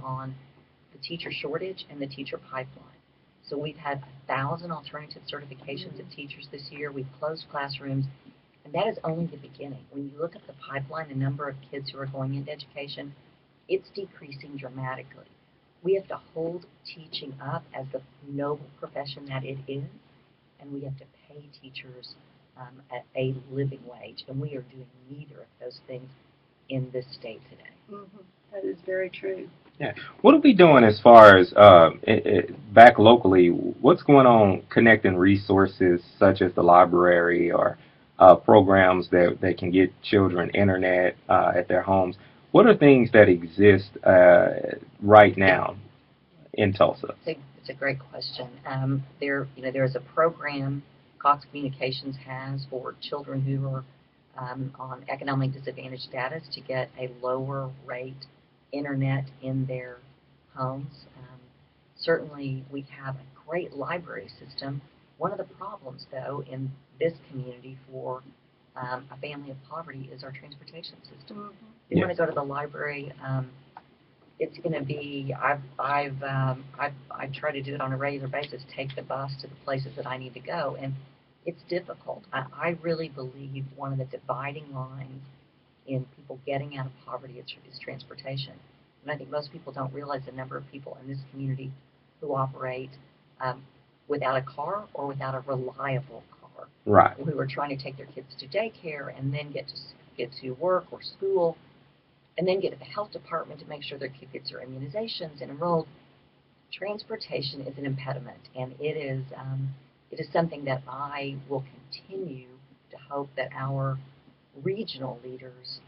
on the teacher shortage and the teacher pipeline. So we've had 1,000 alternative certifications of teachers this year. We've closed classrooms, and that is only the beginning. When you look at the pipeline, the number of kids who are going into education, it's decreasing dramatically. We have to hold teaching up as the noble profession that it is, and we have to pay teachers at a living wage, and we are doing neither of those things in this state today. Mm-hmm. That is very true. Yeah. What are we doing as far as back locally? What's going on connecting resources such as the library or programs that can get children internet at their homes? What are things that exist right now in Tulsa? It's a great question. There's a program Cox Communications has for children who are on economic disadvantaged status to get a lower rate internet in their homes. Certainly, we have a great library system. One of the problems, though, in this community for a family of poverty is our transportation system. Mm-hmm. If you want to go to the library, it's going to be. I try to do it on a regular basis. Take the bus to the places that I need to go, and it's difficult. I really believe one of the dividing lines in people getting out of poverty is transportation. And I think most people don't realize the number of people in this community who operate without a car or without a reliable car. Right. Who are trying to take their kids to daycare and then get to work or school and then get to the health department to make sure their kids get their immunizations and enrolled. Transportation is an impediment, and it is something that I will continue to hope that our regional leaders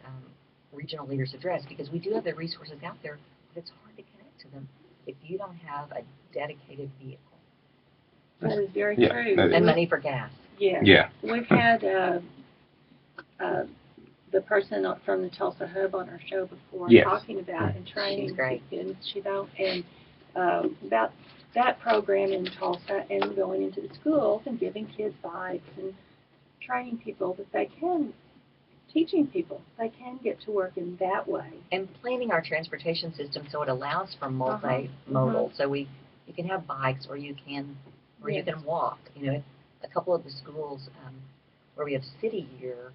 address, because we do have the resources out there, but it's hard to connect to them if you don't have a dedicated vehicle. That is very Yeah, true. that is. And money for gas. Yeah. Yeah. We've had the person from the Tulsa Hub on our show before Yes. talking about and training. She's great. And about that program in Tulsa and going into the schools and giving kids bikes and training people that they can, teaching people they can get to work in that way. And planning our transportation system so it allows for multimodal. So you can have bikes or you can walk. A couple of the schools where we have city year,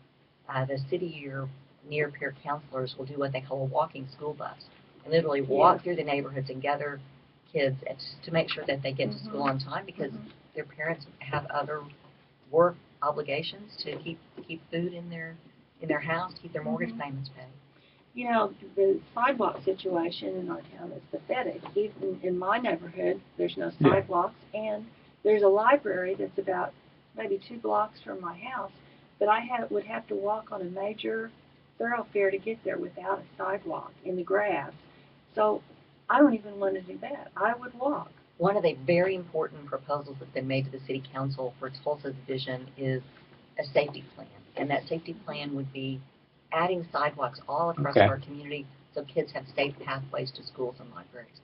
the city year near peer counselors will do what they call a walking school bus and literally walk through the neighborhoods and gather kids to make sure that they get to school on time because their parents have other work obligations to keep food in their house, keep their mortgage payments paid. The sidewalk situation in our town is pathetic. Even in my neighborhood, there's no sidewalks, and there's a library that's about maybe 2 blocks from my house, but I would have to walk on a major thoroughfare to get there without a sidewalk in the grass. So I don't even want to do that. I would walk. One of the very important proposals that's been made to the City Council for Tulsa's vision is a safety plan. And that safety plan would be adding sidewalks all across our community so kids have safe pathways to schools and libraries.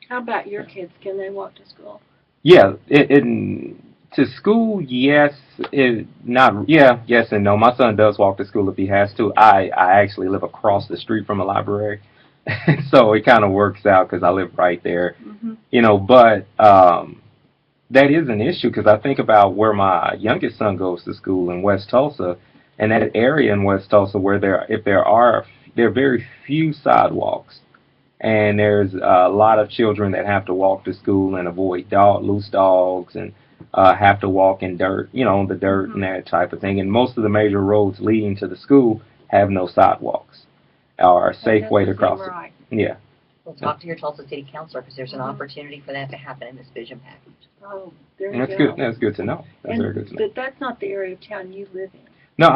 How about your kids? Can they walk to school? Yeah, to school, yes. Yes and no. My son does walk to school if he has to. I actually live across the street from a library, so it kind of works out because I live right there. But that is an issue because I think about where my youngest son goes to school in West Tulsa, and that area in West Tulsa where there are very few sidewalks. And there's a lot of children that have to walk to school and avoid loose dogs and have to walk in dirt, on the dirt and that type of thing. And most of the major roads leading to the school have no sidewalks or a safe way to cross right. it. Yeah. Well, talk to your Tulsa City Councilor because there's an opportunity for that to happen in this vision package. Oh, there you That's go. good. That's good to know. That's very good to know. But that's not the area of town you live in. No,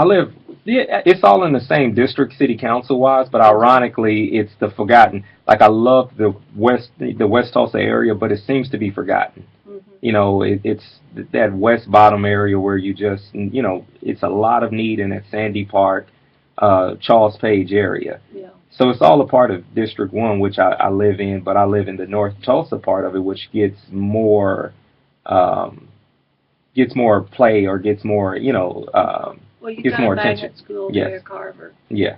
it's all in the same district, city council-wise, but ironically, it's the forgotten. Like, I love the West Tulsa area, but it seems to be forgotten. It's that west bottom area where you just, it's a lot of need in that Sandy Park, Charles Page area. Yeah. So it's all a part of District 1, which I live in, but I live in the North Tulsa part of it, which gets more play or gets more, Well, you gets got more a attention. magnet school Yes. there, Carver. Yeah.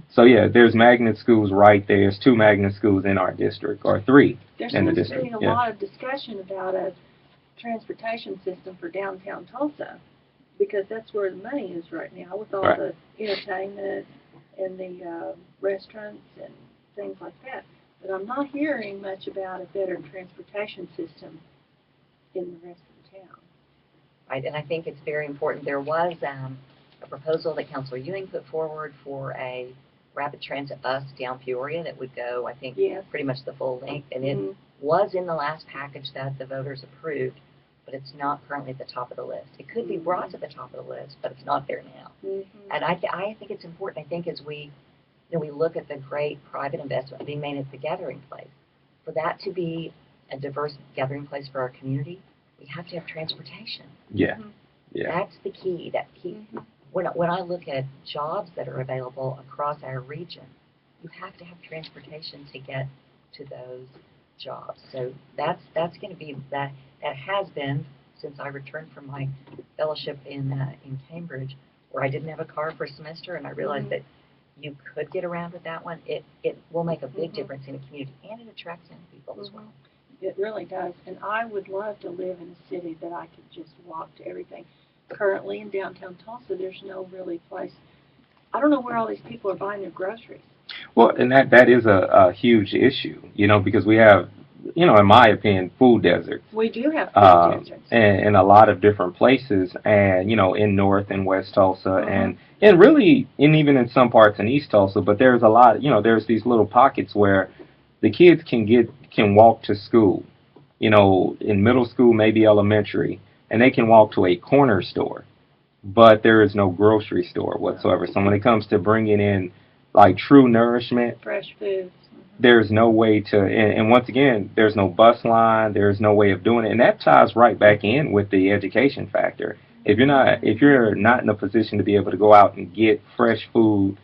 So yeah, there's magnet schools right there. There's 2 magnet schools in our district, or 3 There in the seems to be district. a Yeah. lot of discussion about a transportation system for downtown Tulsa, because that's where the money is right now with all Right. the entertainment and the restaurants and things like that. But I'm not hearing much about a better transportation system in the rest of the town. Right, and I think it's very important. There was a proposal that Councilor Ewing put forward for a rapid transit bus down Peoria that would go, I think, Yes. pretty much the full length, and it Mhm. was in the last package that the voters approved, but it's not currently at the top of the list. It could be brought to the top of the list, but it's not there now. Mhm. And I think it's important. I think as we we look at the great private investment being made at the gathering place, for that to be a diverse gathering place for our community, we have to have transportation. Yeah. Mhm. Yeah. That's the key. Mhm. When I look at jobs that are available across our region, you have to have transportation to get to those jobs. So that's going to be that has been since I returned from my fellowship in Cambridge, where I didn't have a car for a semester, and I realized Mhm. that you could get around with that one. It will make a big Mhm. difference in a community, and it attracts young people as Mhm. well. It really does, and I would love to live in a city that I could just walk to everything. Currently in downtown Tulsa, there's no really place. I don't know where all these people are buying their groceries. Well, and that is a huge issue, because we have, in my opinion, food deserts. We do have food deserts. In a lot of different places, and in North and West Tulsa, Uh-huh. and really, and even in some parts in East Tulsa. But there's a lot, there's these little pockets where the kids can walk to school, in middle school, maybe elementary, and they can walk to a corner store, but there is no grocery store whatsoever. So when it comes to bringing in like true nourishment, Fresh foods. there's no way to, and once again, there's no bus line, there's no way of doing it, and that ties right back in with the education factor. If you're not in a position to be able to go out and get fresh food,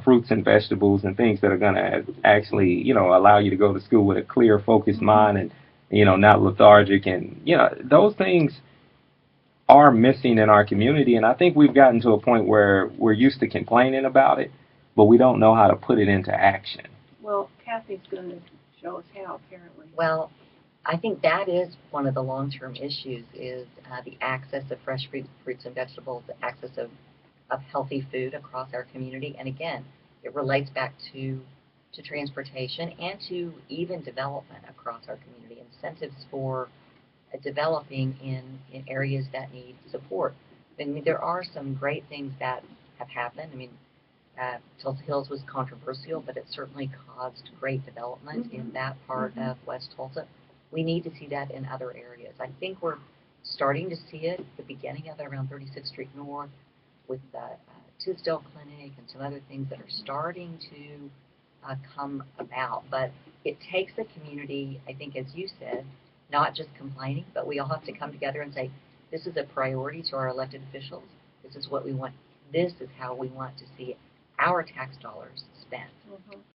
fruits and vegetables and things that are going to actually, allow you to go to school with a clear, focused mind, and not lethargic, and those things are missing in our community, and I think we've gotten to a point where we're used to complaining about it, but we don't know how to put it into action. Well, Kathy's going to show us how, apparently. Well, I think that is one of the long-term issues is the access of fresh fruits and vegetables, the access of healthy food across our community. And again, it relates back to transportation and to even development across our community, incentives for developing in areas that need support. I mean, there are some great things that have happened. I mean, Tulsa Hills was controversial, but it certainly caused great development in that part of West Tulsa. We need to see that in other areas. I think we're starting to see it, the beginning of it around 36th Street North with the Tisdale Clinic and some other things that are starting to come about. But it takes the community, I think, as you said, not just complaining, but we all have to come together and say, this is a priority to our elected officials. This is what we want. This is how we want to see our tax dollars spent.